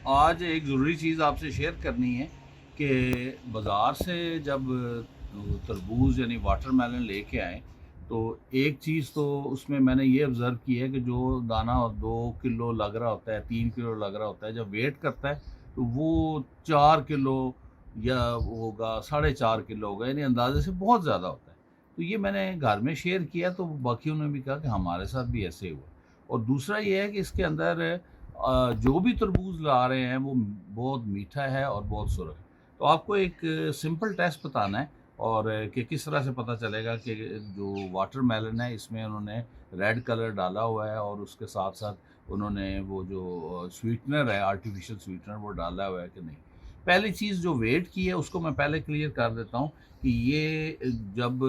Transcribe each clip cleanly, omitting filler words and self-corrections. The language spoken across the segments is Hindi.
आज एक ज़रूरी चीज़ आपसे शेयर करनी है कि बाज़ार से जब तरबूज यानी वाटरमेलन लेके आए तो एक चीज़ तो उसमें मैंने ये ऑब्ज़र्व की है कि जो दाना 2 किलो लग रहा होता है, 3 किलो लग रहा होता है, जब वेट करता है तो वो 4 किलो या वो होगा, 4.5 किलो होगा, यानी अंदाज़े से बहुत ज़्यादा होता है। तो ये मैंने घर में शेयर किया तो बाकियों ने भी कहा कि हमारे साथ भी ऐसे ही हुआ। और दूसरा ये है कि इसके अंदर जो भी तरबूज ला रहे हैं वो बहुत मीठा है और बहुत सुरख है। तो आपको एक सिंपल टेस्ट बताना है और कि किस तरह से पता चलेगा कि जो वाटरमेलन है इसमें उन्होंने रेड कलर डाला हुआ है और उसके साथ-साथ उन्होंने वो जो स्वीटनर है, आर्टिफ़िशियल स्वीटनर, वो डाला हुआ है कि नहीं। पहली चीज़ जो वेट की है उसको मैं पहले क्लियर कर देता हूँ कि ये जब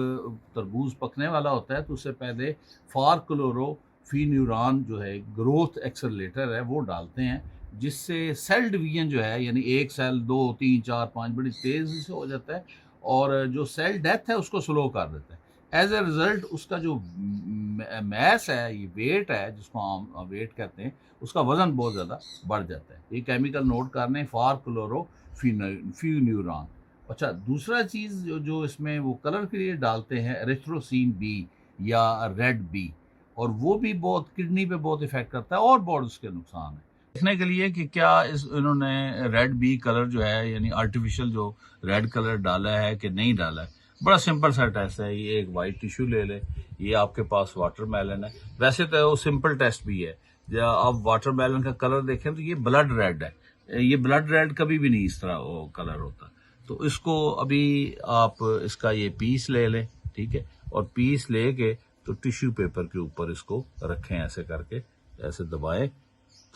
तरबूज पकने वाला होता है तो उससे पहले फ़ार-क्लोरोफ़ेनिर्रान जो है ग्रोथ एक्सेलरेटर है वो डालते हैं, जिससे सेल डिवीज़न जो है यानी 1 सेल 2 3 4 5 बड़ी तेज़ी से हो जाता है और जो सेल डेथ है उसको स्लो कर देता है। एज़ अ रिज़ल्ट उसका जो मैस है, ये वेट है जिसको हम वेट कहते हैं, उसका वज़न बहुत ज़्यादा बढ़ जाता है। ये केमिकल नोट करने फ़ार-क्लोरोफ़ेनिर्रान। अच्छा, दूसरा चीज़ जो जो इसमें वो कलर के लिए डालते हैं एरिथ्रोसिन बी या रेड बी, और वो भी बहुत किडनी पे बहुत इफ़ेक्ट करता है और बहुत उसके नुकसान है। देखने के लिए कि क्या इस इन्होंने रेड बी कलर जो है यानी आर्टिफ़िशियल जो रेड कलर डाला है कि नहीं डाला है, बड़ा सिंपल सा टेस्ट है। ये एक वाइट टिश्यू ले लें, ये आपके पास वाटरमेलन है। वैसे तो वो सिंपल टेस्ट भी है। या आप वाटरमेलन का कलर देखें तो ये ब्लड रेड है। ये ब्लड रेड कभी भी नहीं इस तरह वो कलर होता। तो इसको अभी आप इसका ये पीस ले लें, ठीक है? और पीस लेके तो टिश्यू पेपर के ऊपर इसको रखें, ऐसे करके, ऐसे दबाएं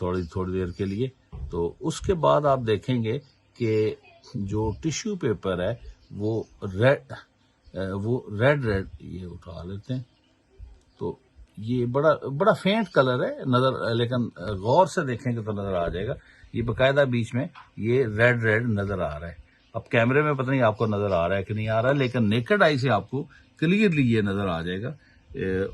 थोड़ी थोड़ी देर के लिए। तो उसके बाद आप देखेंगे कि जो टिश्यू पेपर है वो रेड रेड ये उठा लेते हैं। तो ये बड़ा बड़ा फेंट कलर है नज़र, लेकिन गौर से देखेंगे तो नज़र आ जाएगा। ये बाकायदा बीच में ये रेड रेड नज़र आ रहा है। अब कैमरे में पता नहीं आपको नज़र आ रहा है कि नहीं आ रहा है, लेकिन नेकेड आई से आपको क्लियरली ये नज़र आ जाएगा।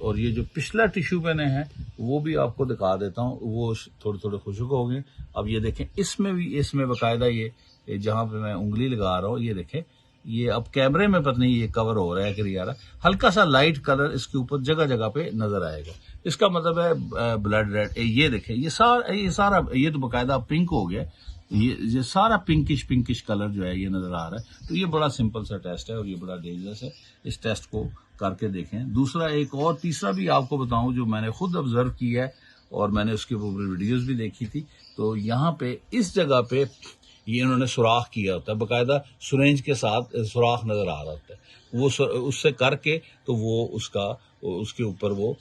और ये जो पिछला टिश्यू मैंने है वो भी आपको दिखा देता हूँ, वो थोड़े थोड़े खुशक हो गए। अब ये देखें, इसमें भी, इसमें बाकायदा ये जहाँ पे मैं उंगली लगा रहा हूँ, ये देखें, ये अब कैमरे में पता नहीं ये कवर हो रहा है कि नहीं आ रहा, हल्का सा लाइट कलर इसके ऊपर जगह जगह पे नजर आएगा। इसका मतलब है ब्लड रेड। ये देखें, ये सारा ये तो बाकायदा पिंक हो गया। ये सारा पिंकिश पिंकिश कलर जो है ये नजर आ रहा है। तो ये बड़ा सिंपल सा टेस्ट है और ये बड़ा डेंजरस है। इस टेस्ट को करके देखें। दूसरा एक और तीसरा भी आपको बताऊं जो मैंने खुद ऑब्जर्व किया है और मैंने उसके ऊपर वीडियोस भी देखी थी। तो यहाँ पे इस जगह पे ये इन्होंने सुराख किया होता है, बाकायदा सुरेंज के साथ सुराख नजर आ रहा होता है। वो उससे करके तो वो उसका उसके ऊपर वो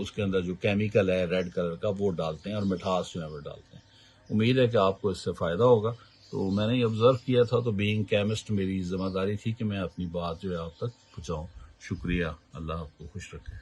उसके अंदर जो केमिकल है रेड कलर का वो डालते हैं और मिठास जो है वो डालते हैं। उम्मीद है कि आपको इससे फ़ायदा होगा। तो मैंने ये ऑब्ज़र्व किया था, तो बीइंग केमिस्ट मेरी ज़िम्मेदारी थी कि मैं अपनी बात जो है आप तक पहुँचाऊँ। शुक्रिया। अल्लाह आपको खुश रखे।